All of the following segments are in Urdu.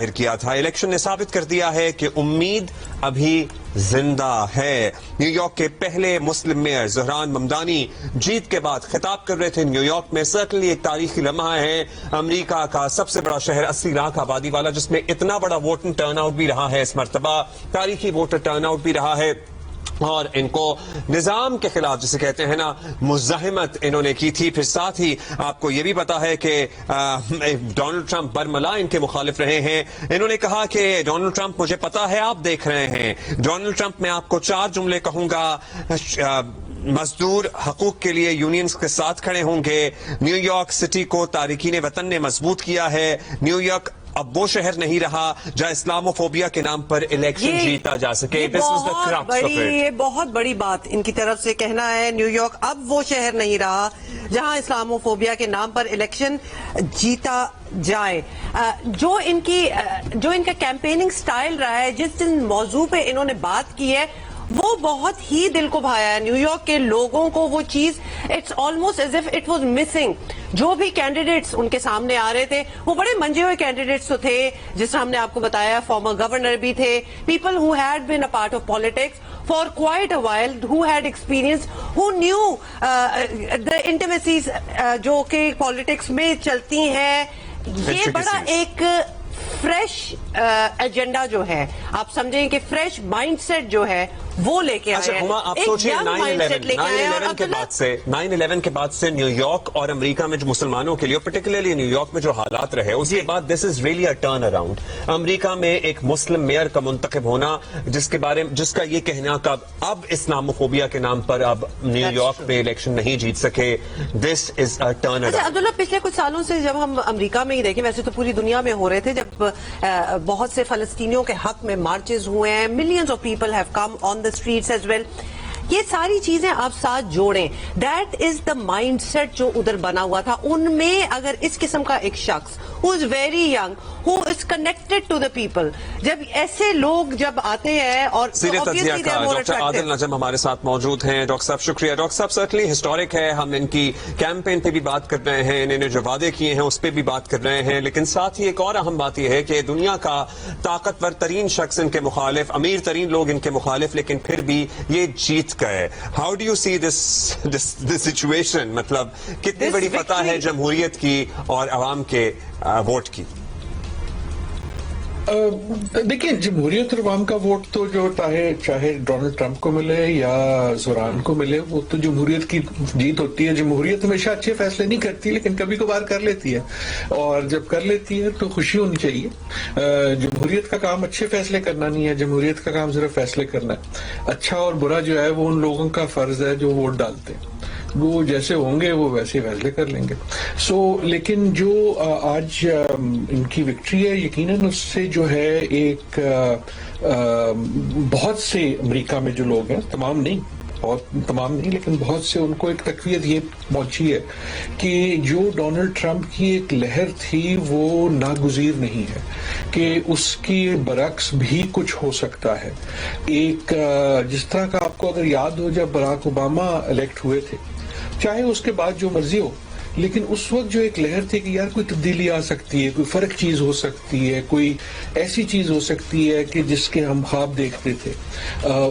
کیا تھا. الیکشن نے ثابت کر دیا ہے کہ امید ابھی زندہ ہے. نیو یارک کے پہلے مسلم میئر زہران ممدانی جیت کے بعد خطاب کر رہے تھے. نیو یارک میں سرٹنلی ایک تاریخی لمحہ ہے. امریکہ کا سب سے بڑا شہر 80 لاکھ آبادی والا جس میں اتنا بڑا ووٹنگ ٹرن آؤٹ بھی رہا ہے اس مرتبہ, تاریخی ووٹر ٹرن آؤٹ بھی رہا ہے. اور ان کو نظام کے خلاف جسے کہتے ہیں نا مزاحمت انہوں نے کی تھی. پھر ساتھ ہی آپ کو یہ بھی پتا ہے کہ ڈونلڈ ٹرمپ برملا ان کے مخالف رہے ہیں. انہوں نے کہا کہ ڈونلڈ ٹرمپ مجھے پتا ہے آپ دیکھ رہے ہیں. ڈونلڈ ٹرمپ میں آپ کو 4 جملے کہوں گا. مزدور حقوق کے لیے یونینز کے ساتھ کھڑے ہوں گے. نیو یارک سٹی کو تارکین وطن نے مضبوط کیا ہے. نیو یارک اب وہ شہر نہیں رہا جہاں اسلامو فوبیا کے نام پر الیکشن جیتا جا سکے. یہ بہت بڑی بات ان کی طرف سے کہنا ہے. نیو یارک اب وہ شہر نہیں رہا جہاں اسلامو فوبیا کے نام پر الیکشن جیتا جائے. جو ان کا کیمپیننگ سٹائل رہا ہے, جس دن موضوع پہ انہوں نے بات کی ہے وہ بہت ہی دل کو بھایا ہے. نیو یارک کے لوگوں کو وہ چیز it's almost as if it was missing. جو بھی کینڈیڈیٹس ان کے سامنے آ رہے تھے وہ بڑے منجے ہوئے کینڈیڈیٹس تو تھے, جس طرح ہم نے آپ کو بتایا فارمر گورنر بھی تھے, people who had been a part of politics for quite a while, who had experience, who knew the intimacies جو کہ پالیٹکس میں چلتی ہیں. یہ بڑا ایک فریش ایجنڈا جو ہے, آپ سمجھیں کہ فریش مائنڈ سیٹ جو ہے وہ لے کے آئے. آپ سوچیں 9/11 کے بعد سے نیو یارک اور امریکہ میں جو مسلمانوں کے لیے پرٹیکولرلی نیو یارک میں جو حالات رہے اس کے بعد this is really a turn around. امریکہ میں ایک مسلم میئر کا منتخب ہونا جس کا یہ کہنا کہ اب اسلاموفوبیا کے نام پر اب نیو یارک میں الیکشن نہیں جیت سکے, دس از اے ٹرن اراؤنڈ. عبداللہ پچھلے کچھ سالوں سے جب ہم امریکہ میں ہی دیکھیں, ویسے تو پوری دنیا میں ہو رہے تھے, جب بہت سے فلسطینیوں کے حق میں مارچز ہوئے ہیں, millions of people have come on the streets as well. یہ ساری چیزیں آپ ساتھ جوڑیں, that is the mindset جو ادھر بنا ہوا تھا. ان میں اگر اس قسم کا ایک شخص who is very young, who is connected to the people, جب ایسے لوگ جب آتے ہیں اور ڈاکٹر عادل نجم ہمارے ساتھ موجود ہیں. ڈاکٹر صاحب شکریہ. ڈاکٹر صاحب سرٹنلی ہسٹورک ہے, ہم ان کی کیمپین پہ بھی بات کر رہے ہیں, انہوں نے جو وعدے کیے ہیں اس پہ بھی بات کر رہے ہیں, لیکن ساتھ ہی ایک اور اہم بات یہ ہے کہ دنیا کا طاقتور ترین شخص ان کے مخالف, امیر ترین لوگ ان کے مخالف, لیکن پھر بھی یہ جیت گئے. How do you see this situation? مطلب کتنی بڑی فتح ہے جمہوریت کی اور عوام کے ووٹ کی؟ دیکھیں, جمہوریت اور عوام کا ووٹ تو جو چاہے ڈونلڈ ٹرمپ کو ملے یا زہران کو ملے, وہ تو جمہوریت کی جیت ہوتی ہے. جمہوریت ہمیشہ اچھے فیصلے نہیں کرتی, لیکن کبھی کبھار کر لیتی ہے, اور جب کر لیتی ہے تو خوشی ہونی چاہیے. جمہوریت کا کام اچھے فیصلے کرنا نہیں ہے, جمہوریت کا کام صرف فیصلے کرنا ہے. اچھا اور برا جو ہے وہ ان لوگوں کا فرض ہے جو ووٹ ڈالتے ہیں, وہ جیسے ہوں گے وہ ویسے فیصلے کر لیں گے. لیکن جو آج ان کی وکٹری ہے, یقیناً اس سے جو ہے ایک بہت سے امریکہ میں جو لوگ ہیں, تمام نہیں لیکن بہت سے, ان کو ایک تقویت یہ پہنچی ہے کہ جو ڈونلڈ ٹرمپ کی ایک لہر تھی وہ ناگزیر نہیں ہے, کہ اس کی برعکس بھی کچھ ہو سکتا ہے. ایک جس طرح کا آپ کو اگر یاد ہو, جب براک اوباما الیکٹ ہوئے تھے, چاہے اس کے بعد جو مرضی ہو, لیکن اس وقت جو ایک لہر تھی کہ یار کوئی تبدیلی آ سکتی ہے, کوئی فرق چیز ہو سکتی ہے, کوئی ایسی چیز ہو سکتی ہے کہ جس کے ہم خواب دیکھتے تھے,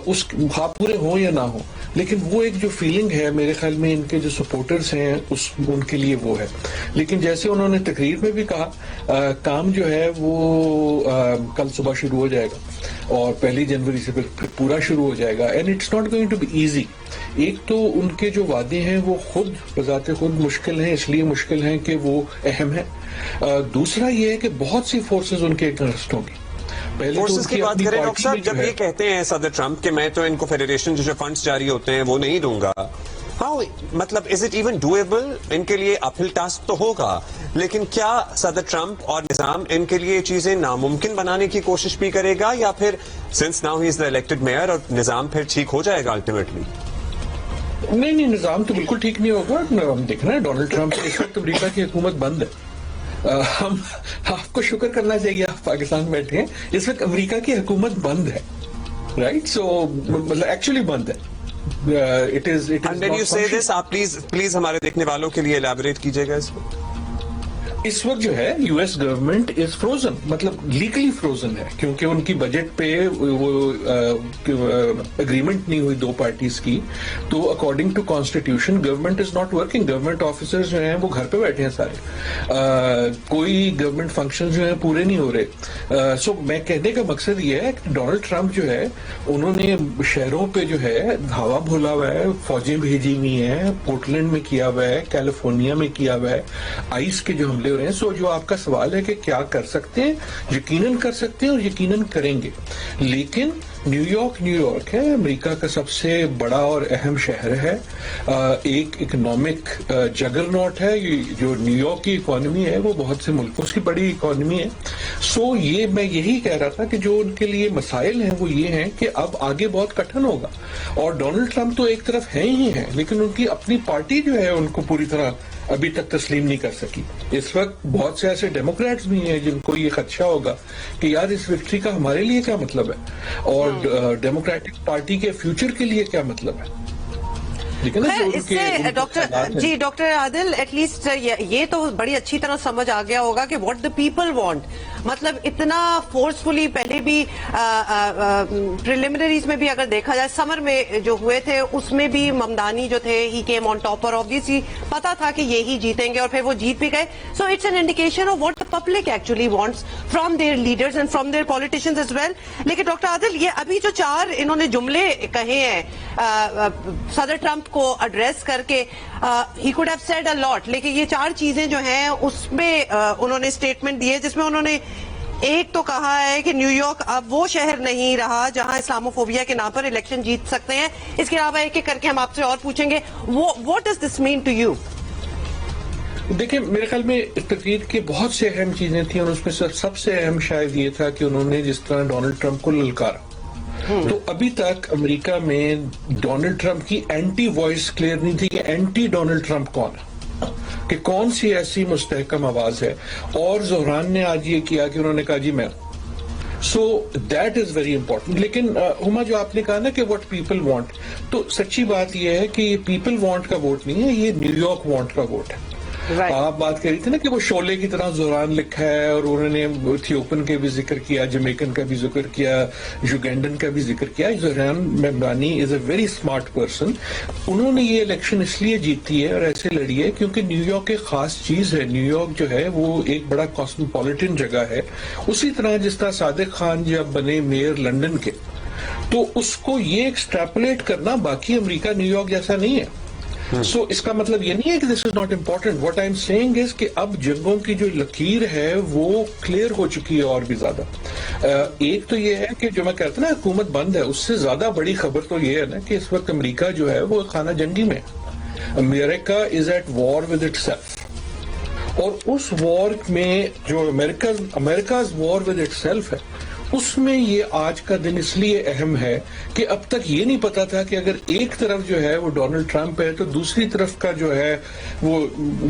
اس خواب پورے ہوں یا نہ ہوں, لیکن وہ ایک جو فیلنگ ہے میرے خیال میں ان کے جو سپورٹرز ہیں ان کے لیے وہ ہے. لیکن جیسے انہوں نے تقریر میں بھی کہا, کام جو ہے وہ کل صبح شروع ہو جائے گا اور 1 جنوری سے پھر پورا شروع ہو جائے گا. And it's not going to be easy. ایک تو ان کے جو وعدے ہیں وہ خود بذات خود مشکل ہیں, اس لیے مشکل ہیں کہ وہ اہم ہیں. دوسرا یہ ہے کہ بہت سی فورسز ان کے اگینسٹ ہوں گی. فورسز کی بات کریں ڈاکٹر صاحب, جب یہ کہتے ہیں صدر ٹرمپ کہ میں تو ان کو فیڈریشن جو فنڈز جاری ہوتے ہیں وہ نہیں دوں گا, مطلب از اٹ ایون ڈویبل؟ ان کے لیے اپ ہل ٹاسک تو ہوگا, لیکن کیا صدر ٹرمپ اور نظام ان کے لیے چیزیں ناممکن بنانے کی کوشش بھی کرے گا, یا پھر since now he is the elected mayor اور نظام پھر ٹھیک ہو جائے گا الٹیمیٹلی؟ نہیں, نظام تو بالکل ٹھیک نہیں ہوگا. ہم دیکھ رہے ہیں ڈونلڈ ٹرمپ سے اس وقت امریکہ کی حکومت بند ہے. ہم آپ کو شکر کرنا چاہیے, آپ پاکستان میں بیٹھے ہیں, اس وقت امریکہ کی حکومت بند ہے, رائٹ؟ سو مطلب ایکچولی بند ہے. آپ پلیز ہمارے دیکھنے والوں کے لیے الیبوریٹ کیجیے گا اس کو. اس وقت جو ہے U S government is frozen, مطلب لیگلی فروزن ہے, کیونکہ ان کی بجٹ پہ وہ اگریمنٹ نہیں ہوئی دو پارٹیز کی, تو according to constitution government is not working. Government officers جو ہیں وہ گھر پہ بیٹھے ہیں سارے, کوئی گورنمنٹ فنکشن جو ہیں پورے نہیں ہو رہے. سو میں کہنے کا مقصد یہ ہے کہ ڈونلڈ ٹرمپ جو ہے انہوں نے شہروں پہ جو ہے دھاوا بھولا ہوا ہے, فوجیں بھیجی ہوئی ہیں, پورٹلینڈ میں کیا ہوا ہے, کیلیفورنیا میں کیا ہوا ہے, آئس کے جو حملے ہو رہے ہیں. سو جو آپ کا سوال ہے کہ کیا کر سکتے ہیں, یقیناً کر سکتے ہیں اور یقیناً کریں گے, لیکن نیو یارک ہے, امریکہ کا سب سے بڑا اور اہم شہر ہے, ایک اکنامک جگرناٹ ہے. جو نیو یارک کی اکانومی ہے وہ بہت سے ملکوں کی بڑی اکانومی ہے. سو یہ میں یہی کہہ رہا تھا کہ جو ان کے لیے مسائل ہیں وہ یہ ہیں کہ اب آگے بہت کٹھن ہوگا, اور ڈونلڈ ٹرمپ تو ایک طرف ہیں ہی ہیں, لیکن ان کی اپنی پارٹی جو ہے ان کو پوری طرح ابھی تک تسلیم نہیں کر سکی. اس وقت بہت سے ایسے ڈیموکریٹس بھی ہیں جن کو یہ خدشہ ہوگا کہ یار اس وکٹری کا ہمارے لیے کیا مطلب ہے, اور ڈیموکریٹک پارٹی کے فیوچر کے لیے کیا مطلب ہے. اس سے ڈاکٹر عادل ایٹ لیسٹ یہ تو بڑی اچھی طرح سمجھ آ گیا ہوگا کہ واٹ دا پیپل وانٹ. مطلب اتنا فورسفلی پہلے بھی پریلیمنریز میں بھی اگر دیکھا جائے, سمر میں جو ہوئے تھے اس میں بھی ممدانی جو تھے ہی کیم آن ٹاپ, اور آبویسلی پتا تھا کہ یہی جیتیں گے اور پھر وہ جیت بھی گئے. So it's an indication of what the public actually wants from their leaders and from their politicians as well. لیکن ڈاکٹر عادل یہ ابھی جو 4 انہوں نے جملے کہے ہیں صدر ٹرمپ کو ایڈریس کر کے, he could have said a lot, لیکن یہ 4 چیزیں جو ہیں اس میں انہوں نے اسٹیٹمنٹ دی ہے, جس میں انہوں نے ایک تو کہا ہے کہ نیو یارک اب وہ شہر نہیں رہا جہاں اسلاموفوبیا کے نام پر الیکشن جیت سکتے ہیں. اس کے علاوہ ایک ایک کر کے ہم آپ سے اور پوچھیں گے. What does this mean to you? دیکھیں میرے خیال میں تقریر کی بہت سے اہم چیزیں تھیں, اور اس میں سب سے اہم شاید یہ تھا کہ انہوں نے جس طرح ڈونلڈ ٹرمپ کو للکارا. تو ابھی تک امریکہ میں ڈونلڈ ٹرمپ کی اینٹی وائس کلیئر نہیں تھی کہ اینٹی ڈونلڈ ٹرمپ کون ہے, کہ کون سی ایسی مستحکم آواز ہے. اور زہران نے آج یہ کیا کہ انہوں نے کہا جی میں. So that is very important. لیکن ہما جو آپ نے کہا نا کہ واٹ پیپل وانٹ, تو سچی بات یہ ہے کہ یہ پیپل وانٹ کا ووٹ نہیں ہے, یہ نیو یارک وانٹ کا ووٹ ہے. آپ بات کر رہی تھی نا کہ وہ شعلے کی طرح زہران لکھا ہے, اور انہوں نے ایتھیوپین کا بھی ذکر کیا, جمیکن کا بھی ذکر کیا, یوگینڈن کا بھی ذکر کیا. زہران ممدانی از اے ویری اسمارٹ پرسن. انہوں نے یہ الیکشن اس لیے جیتی ہے اور ایسے لڑی ہے کیونکہ نیو یارک ایک خاص چیز ہے. نیو یارک جو ہے وہ ایک بڑا کاسموپولیٹن جگہ ہے. اسی طرح جس طرح صادق خان جب بنے میئر لنڈن کے, تو اس کو یہ ایکسٹریپولیٹ کرنا باقی امریکہ نیو یارک جیسا نہیں ہے. سو اس کا مطلب یہ نہیں ہے کہ this is not important. What I am seeing is کہ اب جنگوں کی جو لکیر ہے وہ کلیئر ہو چکی ہے اور بھی زیادہ. ایک تو یہ ہے کہ جو میں کہتا نا حکومت بند ہے, اس سے زیادہ بڑی خبر تو یہ ہے نا کہ اس وقت امریکہ جو ہے وہ خانہ جنگی میں. America is at war with itself, اور اس وار میں جو America's war with itself ہے, اس میں یہ آج کا دن اس لیے اہم ہے کہ اب تک یہ نہیں پتا تھا کہ اگر ایک طرف جو ہے وہ ڈونلڈ ٹرمپ ہے تو دوسری طرف کا جو ہے وہ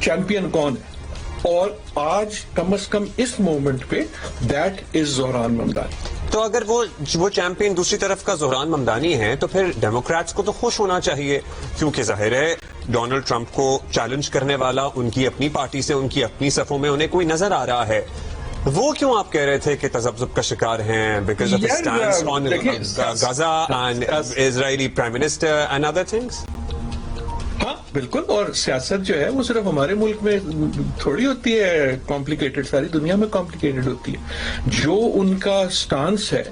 چیمپئن کون ہے. اور آج کم از کم اس مومنٹ پہ دیٹ از زہران ممدانی. تو اگر وہ چیمپئن دوسری طرف کا زہران ممدانی ہے تو پھر ڈیموکریٹس کو تو خوش ہونا چاہیے, کیونکہ ظاہر ہے ڈونلڈ ٹرمپ کو چیلنج کرنے والا ان کی اپنی پارٹی سے, ان کی اپنی صفوں میں انہیں کوئی نظر آ رہا ہے. وہ کیوں آپ کہہ رہے تھے کہ تذبذب کا شکار ہیں because of stance on Gaza and Israeli prime minister and other things? ہاں بالکل. اور سیاست جو ہے وہ صرف ہمارے ملک میں تھوڑی ہوتی ہے کمپلیکیٹڈ, ساری دنیا میں کمپلیکیٹڈ ہوتی ہے. جو ان کا سٹانس ہے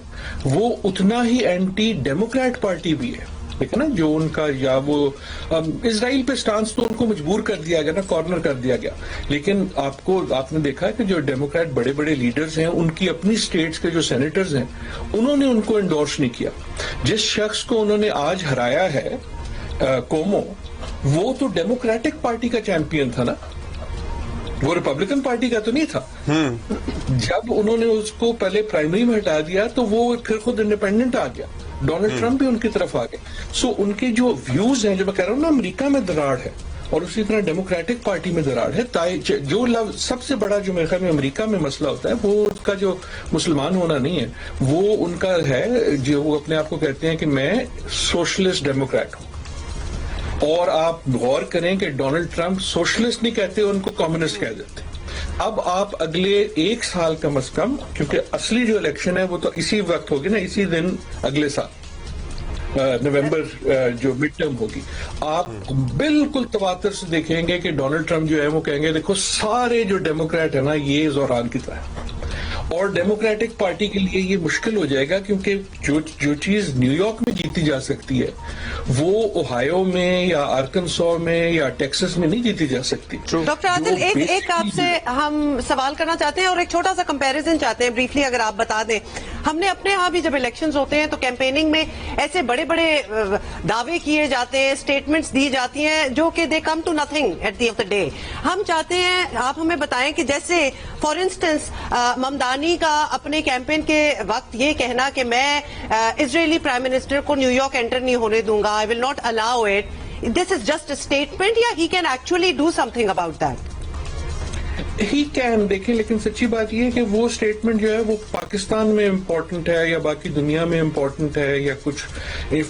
وہ اتنا ہی اینٹی ڈیموکریٹ پارٹی بھی ہے. ٹھیک ہے نا, جو ان کا یا وہ اسرائیل پہ سٹانس تو ان کو مجبور کر دیا گیا نا, کارنر کر دیا گیا. لیکن آپ نے دیکھا کہ جو ڈیموکریٹ بڑے بڑے لیڈرز ہیں, ان کی اپنی اسٹیٹس کے جو سینیٹرز ہیں, انہوں نے ان کو انڈورس نہیں کیا. جس شخص کو انہوں نے آج ہرایا ہے کومو, وہ تو ڈیموکریٹک پارٹی کا چیمپئن تھا نا, وہ ریپبلکن پارٹی کا تو نہیں تھا. جب انہوں نے اس کو پہلے پرائمری میں ہٹا دیا تو وہ پھر خود انڈیپینڈنٹ آ گیا. ڈونلڈ ٹرمپ بھی ان کی طرف آ گئے. سو ان کے جو ویوز ہیں, جو میں کہہ رہا ہوں نا, امریکہ میں دراڑ ہے اور اسی طرح ڈیموکریٹک پارٹی میں دراڑ ہے. جو سب سے بڑا جو میرے خیال میں امریکہ میں مسئلہ ہوتا ہے وہ ان کا جو مسلمان ہونا نہیں ہے, وہ ان کا ہے جو وہ اپنے آپ کو کہتے ہیں کہ میں سوشلسٹ ڈیموکریٹ ہوں. اور آپ غور کریں کہ ڈونلڈ ٹرمپ سوشلسٹ نہیں کہتے, ان کو کمیونسٹ کہہ دیتے. اب آپ اگلے 1 سال کم از کم، کیونکہ اصلی جو الیکشن ہے وہ تو اسی وقت ہوگی نا، اسی دن اگلے سال نومبر جو مڈ ٹرم ہوگی، آپ بالکل تواتر سے دیکھیں گے کہ ڈونلڈ ٹرمپ جو ہے وہ کہیں گے دیکھو سارے جو ڈیموکریٹ ہے نا یہ زہران کی طرح، اور ڈیموکریٹک پارٹی کے لیے یہ مشکل ہو جائے گا، کیونکہ جو چیز نیو یارک میں جیتی جا سکتی ہے وہ اوہایو میں یا آرکنسو میں یا ٹیکسس میں نہیں جیتی جا سکتی. ڈاکٹر عادل، ایک آپ سے ہم سوال کرنا چاہتے ہیں اور ایک چھوٹا سا کمپیریزن چاہتے ہیں بریفلی، اگر آپ بتا دیں. ہم نے اپنے ہاں بھی جب الیکشنز ہوتے ہیں تو کیمپیننگ میں ایسے بڑے بڑے دعوے کیے جاتے ہیں، اسٹیٹمنٹس دی جاتی ہیں جو کہ they come to nothing at the of the day. ہم چاہتے ہیں آپ ہمیں بتائیں کہ جیسے فار انسٹنس ممدانی کا اپنے کیمپین کے وقت یہ کہنا کہ میں اسرائیلی پرائم منسٹر کو نیو یارک انٹر نہیں ہونے دوں گا، I will not allow it, this is just a statement یا he can actually do something about that? He can, دیکھیں لیکن سچی بات یہ ہے کہ وہ اسٹیٹمنٹ جو ہے وہ پاکستان میں امپورٹنٹ ہے یا باقی دنیا میں امپورٹنٹ ہے یا کچھ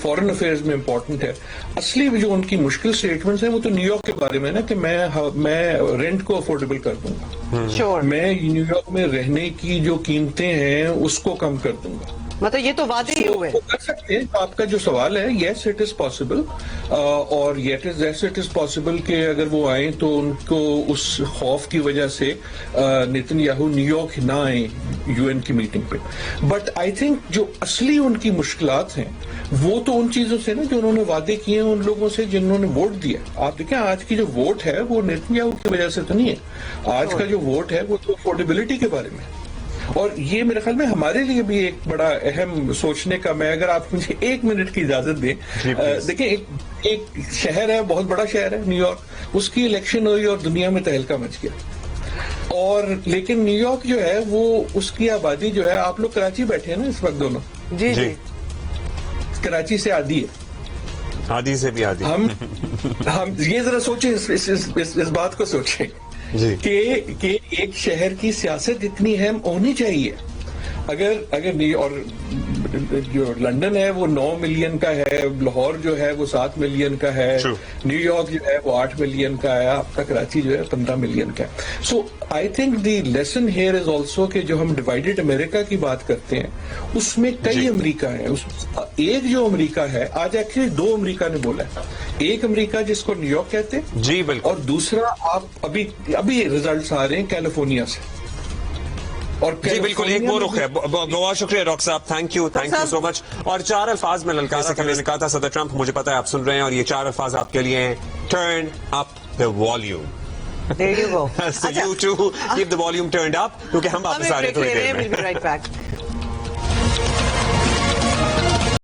فورن افیئرز میں امپورٹنٹ ہے. اصلی جو ان کی مشکل اسٹیٹمنٹس ہیں وہ تو نیو یارک کے بارے میں نا، کہ میں رینٹ کو افورڈیبل کر دوں گا، میں نیو یارک میں رہنے کی جو قیمتیں ہیں اس کو کم کر دوں گا. مطلب یہ تو وعدے ہی ہوئے. کر سکتے ہیں. آپ کا جو سوال ہے، یس اٹ از پاسبل، اور یس اٹ از پاسبل کہ اگر وہ آئیں تو ان کو اس خوف کی وجہ سے نیتن یاہو نیو یارک نہ آئیں یو این کی میٹنگ پہ. بٹ آئی تھنک جو اصلی ان کی مشکلات ہیں وہ تو ان چیزوں سے نا جو انہوں نے وعدے کیے ہیں ان لوگوں سے جنہوں نے ووٹ دیا. آپ دیکھیں آج کی جو ووٹ ہے وہ نیتن یاہو کی وجہ سے تو نہیں ہے، آج کا جو ووٹ ہے وہ تو افورڈیبلٹی کے بارے میں. اور یہ میرے خیال میں ہمارے لیے بھی ایک بڑا اہم سوچنے کا، میں اگر آپ مجھے 1 منٹ کی اجازت دیں، دیکھیں ایک شہر ہے، بہت بڑا شہر ہے نیو یارک، اس کی الیکشن ہوئی اور دنیا میں تہلکہ مچ گیا. اور لیکن نیو یارک جو ہے وہ اس کی آبادی جو ہے، آپ لوگ کراچی بیٹھے ہیں نا اس وقت دونوں، جی جی کراچی سے آدھی ہے، آدھی سے بھی آدھی. ہم یہ ذرا سوچیں، اس بات کو سوچیں کہ ایک شہر کی سیاست اتنی اہم ہونی چاہیے. اگر نہیں، اور جو لندن ہے وہ 9 ملین کا ہے، لاہور جو ہے وہ 7 ملین کا ہے، نیو یارک جو ہے وہ 8 ملین کا ہے، آپ کا کراچی جو ہے 15 ملین کا ہے. So I think the lesson here is also کہ جو ہم ڈیوائڈیڈ امریکہ کی بات کرتے ہیں اس میں کئی امریکہ ہیں. ایک جو امریکہ ہے، آج ایکچولی 2 امریکہ نے بولا ہے. ایک امریکہ جس کو نیو یارک کہتے ہیں، جی بالکل، اور دوسرا آپ ابھی ریزلٹس آ رہے ہیں کیلیفورنیا سے. جی بالکل، ایک وہ رخ ہے. بہت شکریہ ڈاکٹر صاحب، تھینک یو سو مچ. اور 4 الفاظ میں للکارا تھا، میں نے کہا تھا صدر ٹرمپ، مجھے پتا ہے آپ سن رہے ہیں، اور یہ 4 الفاظ آپ کے لیے ہیں: turn up the volume. There you go. So you too keep the volume turned up, کیونکہ ہم واپس آ رہے ہیں تھوڑی دیر میں.